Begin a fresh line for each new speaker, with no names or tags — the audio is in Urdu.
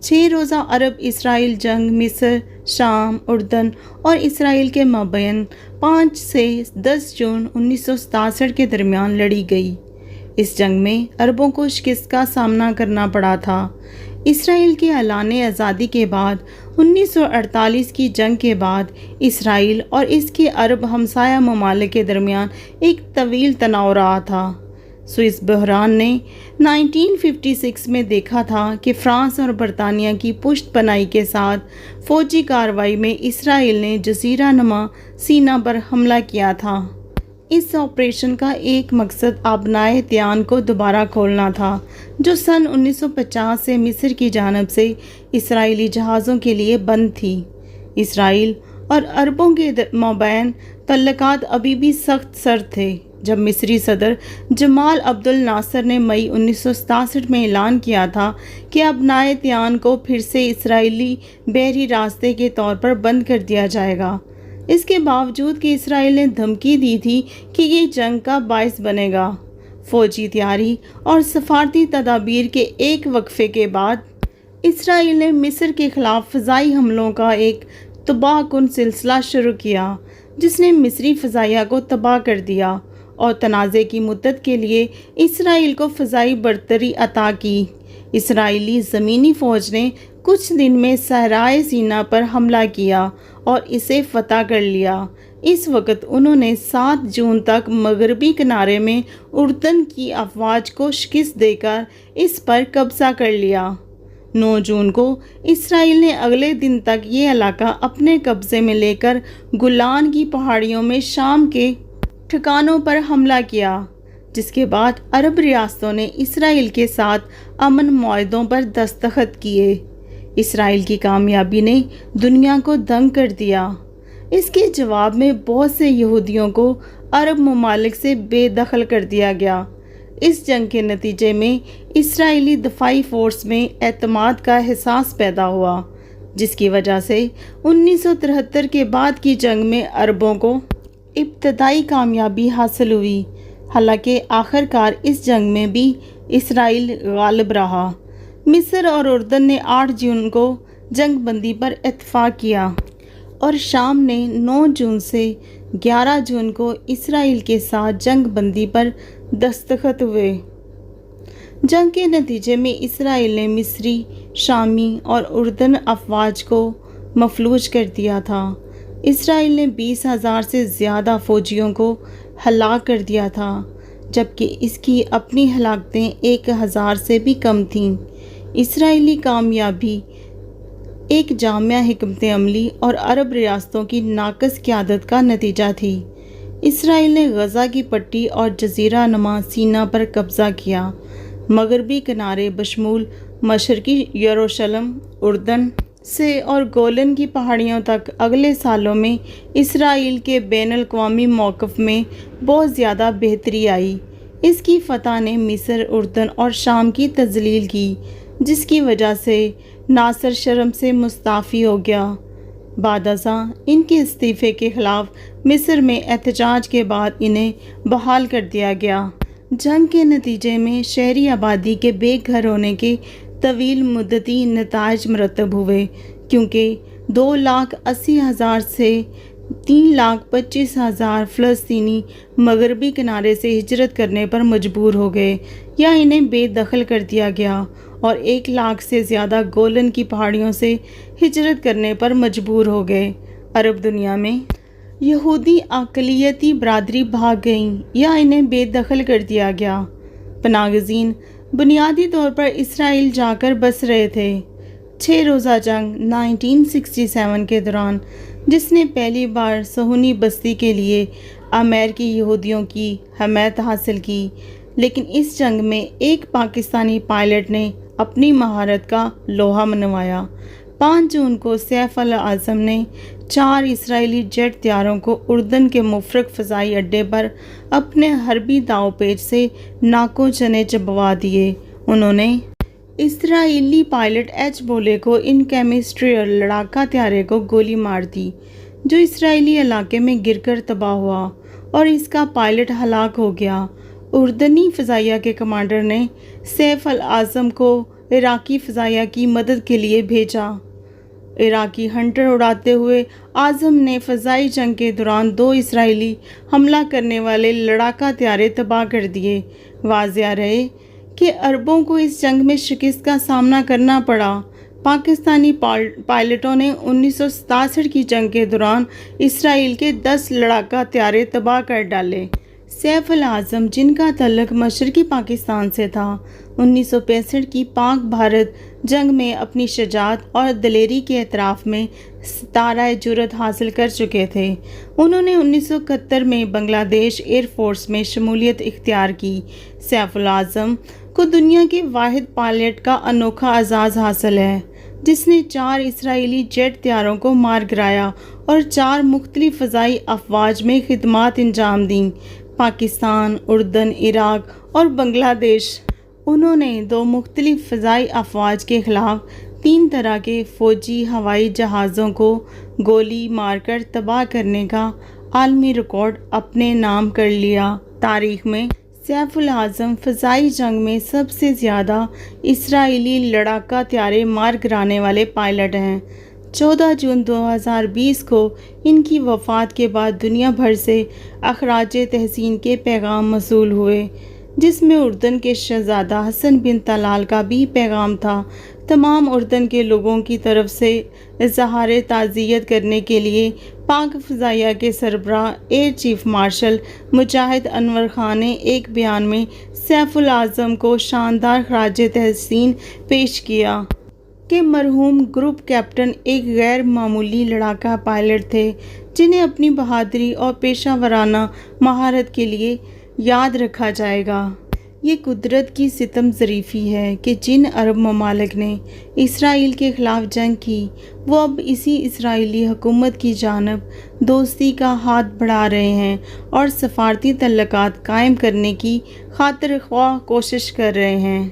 6 روزہ عرب اسرائیل جنگ مصر، شام، اردن اور اسرائیل کے مابین 5 سے 10 جون 1967 کے درمیان لڑی گئی۔ اس جنگ میں عربوں کو شکست کا سامنا کرنا پڑا تھا۔ اسرائیل کی اعلان آزادی کے بعد 1948 کی جنگ کے بعد اسرائیل اور اس کے عرب ہمسایہ ممالک کے درمیان ایک طویل تناؤ رہا تھا۔ سوئس بحران نے 1956 میں دیکھا تھا کہ فرانس اور برطانیہ کی پشت پناہی کے ساتھ فوجی کارروائی میں اسرائیل نے جزیرہ نما سینا پر حملہ کیا تھا۔ اس آپریشن کا ایک مقصد آبنائے تیان کو دوبارہ کھولنا تھا، جو سن 1950 سے مصر کی جانب سے اسرائیلی جہازوں کے لیے بند تھی۔ اسرائیل اور عربوں کے مابین تعلقات ابھی بھی سخت سرد تھے جب مصری صدر جمال عبد الناصر نے مئی 1967 میں اعلان کیا تھا کہ آبنائے تیان کو پھر سے اسرائیلی بحری راستے کے طور پر بند کر دیا جائے گا۔ اس کے باوجود کہ اسرائیل نے دھمکی دی تھی کہ یہ جنگ کا باعث بنے گا۔ فوجی تیاری اور سفارتی تدابیر کے ایک وقفے کے بعد اسرائیل نے مصر کے خلاف فضائی حملوں کا ایک تباہ کن سلسلہ شروع کیا، جس نے مصری فضائیہ کو تباہ کر دیا اور تنازع کی مدت کے لیے اسرائیل کو فضائی برتری عطا کی۔ اسرائیلی زمینی فوج نے کچھ دن میں صحرائے سینا پر حملہ کیا اور اسے فتح کر لیا۔ اس وقت انہوں نے 7 جون تک مغربی کنارے میں اردن کی افواج کو شکست دے کر اس پر قبضہ کر لیا۔ 9 جون کو اسرائیل نے اگلے دن تک یہ علاقہ اپنے قبضے میں لے کر گولان کی پہاڑیوں میں شام کے ٹھکانوں پر حملہ کیا، جس کے بعد عرب ریاستوں نے اسرائیل کے ساتھ امن معاہدوں پر دستخط کیے۔ اسرائیل کی کامیابی نے دنیا کو دنگ کر دیا۔ اس کے جواب میں بہت سے یہودیوں کو عرب ممالک سے بے دخل کر دیا گیا۔ اس جنگ کے نتیجے میں اسرائیلی دفاعی فورس میں اعتماد کا احساس پیدا ہوا، جس کی وجہ سے 1973 کے بعد کی جنگ میں عربوں کو ابتدائی کامیابی حاصل ہوئی۔ حالانکہ آخر کار اس جنگ میں بھی اسرائیل غالب رہا۔ مصر اور اردن نے 8 جون کو جنگ بندی پر اتفاق کیا اور شام نے 9 جون سے 11 جون کو اسرائیل کے ساتھ جنگ بندی پر دستخط ہوئے۔ جنگ کے نتیجے میں اسرائیل نے مصری، شامی اور اردن افواج کو مفلوج کر دیا تھا۔ اسرائیل نے 20,000 سے زیادہ فوجیوں کو ہلاک کر دیا تھا، جبکہ اس کی اپنی ہلاکتیں 1,000 سے بھی کم تھیں۔ اسرائیلی کامیابی ایک جامع حکمت عملی اور عرب ریاستوں کی ناقص قیادت کا نتیجہ تھی۔ اسرائیل نے غزہ کی پٹی اور جزیرہ نما سینا پر قبضہ کیا۔ مغربی کنارے بشمول مشرقی یروشلم، اردن سے اور گولن کی پہاڑیوں تک اگلے سالوں میں اسرائیل کے بین الاقوامی موقف میں بہت زیادہ بہتری آئی۔ اس کی فتح نے مصر، اردن اور شام کی تذلیل کی، جس کی وجہ سے ناصر شرم سے مستعفی ہو گیا۔ بعد ازاں ان کے استعفے کے خلاف مصر میں احتجاج کے بعد انہیں بحال کر دیا گیا۔ جنگ کے نتیجے میں شہری آبادی کے بے گھر ہونے کے طویل مدتی نتائج مرتب ہوئے، کیونکہ 2,80,000 سے 3,25,000 فلسطینی مغربی کنارے سے ہجرت کرنے پر مجبور ہو گئے یا انہیں بے دخل کر دیا گیا، اور 1,00,000 سے زیادہ گولن کی پہاڑیوں سے ہجرت کرنے پر مجبور ہو گئے۔ عرب دنیا میں یہودی اقلیتی برادری بھاگ گئیں یا انہیں بے دخل کر دیا گیا۔ پناہ گزین بنیادی طور پر اسرائیل جا کر بس رہے تھے۔ 6 روزہ جنگ 1967 کے دوران، جس نے پہلی بار صہیونی بستی کے لیے امریکی یہودیوں کی حمایت حاصل کی، لیکن اس جنگ میں ایک پاکستانی پائلٹ نے اپنی مہارت کا لوہا منوایا۔ 5 جون کو سیف العاظم نے 4 اسرائیلی جیٹ طیاروں کو اردن کے مفرق فضائی اڈے پر اپنے حربی داؤ پیچ سے ناکوں چنے چبوا دیے۔ انہوں نے اسرائیلی پائلٹ ایچ بولے کو ان کیمسٹریئر لڑاکا طیارے کو گولی مار دی، جو اسرائیلی علاقے میں گر کر تباہ ہوا اور اس کا پائلٹ ہلاک ہو گیا۔ اردنی فضائیہ کے کمانڈر نے سیف العاظم کو عراقی فضائیہ کی مدد کے لیے بھیجا۔ عراقی ہنٹر اڑاتے ہوئے اعظم نے فضائی جنگ کے دوران 2 اسرائیلی حملہ کرنے والے لڑاکا طیارے تباہ کر دیے۔ واضح رہے کہ عربوں کو اس جنگ میں شکست کا سامنا کرنا پڑا۔ پاکستانی پائلٹوں نے 1967 کی جنگ کے دوران اسرائیل کے 10 لڑاکا طیارے تباہ کر ڈالے۔ سیف العاظم، جن کا تعلق مشرقی پاکستان سے تھا، 1965 کی پاک بھارت جنگ میں اپنی شجاعت اور دلیری کے اعتراف میں ستارہ جرأت حاصل کر چکے تھے۔ انہوں نے 1971 میں بنگلہ دیش ایئر فورس میں شمولیت اختیار کی۔ سیف العاظم کو دنیا کے واحد پائلٹ کا انوکھا اعزاز حاصل ہے جس نے 4 اسرائیلی جیٹ طیاروں کو مار گرایا اور 4 مختلف فضائی افواج میں خدمات انجام دیں: پاکستان، اردن، عراق اور بنگلہ دیش۔ انہوں نے 2 مختلف فضائی افواج کے خلاف 3 طرح کے فوجی ہوائی جہازوں کو گولی مار کر تباہ کرنے کا عالمی ریکارڈ اپنے نام کر لیا۔ تاریخ میں سیف العاظم فضائی جنگ میں سب سے زیادہ اسرائیلی لڑاکا طیارے مار گرانے والے پائلٹ ہیں۔ 14 جون 2020 کو ان کی وفات کے بعد دنیا بھر سے اخراج تحسین کے پیغام موصول ہوئے، جس میں اردن کے شہزادہ حسن بن طلال کا بھی پیغام تھا۔ تمام اردن کے لوگوں کی طرف سے اظہار تعزیت کرنے کے لیے پاک فضائیہ کے سربراہ ایئر چیف مارشل مجاہد انور خان نے ایک بیان میں سیف العاظم کو شاندار خراج تحسین پیش کیا کہ مرحوم گروپ کیپٹن ایک غیر معمولی لڑاکا پائلٹ تھے جنہیں اپنی بہادری اور پیشہ ورانہ مہارت کے لیے یاد رکھا جائے گا۔ یہ قدرت کی ستم ظریفی ہے کہ جن عرب ممالک نے اسرائیل کے خلاف جنگ کی، وہ اب اسی اسرائیلی حکومت کی جانب دوستی کا ہاتھ بڑھا رہے ہیں اور سفارتی تعلقات قائم کرنے کی خاطر خواہ کوشش کر رہے ہیں۔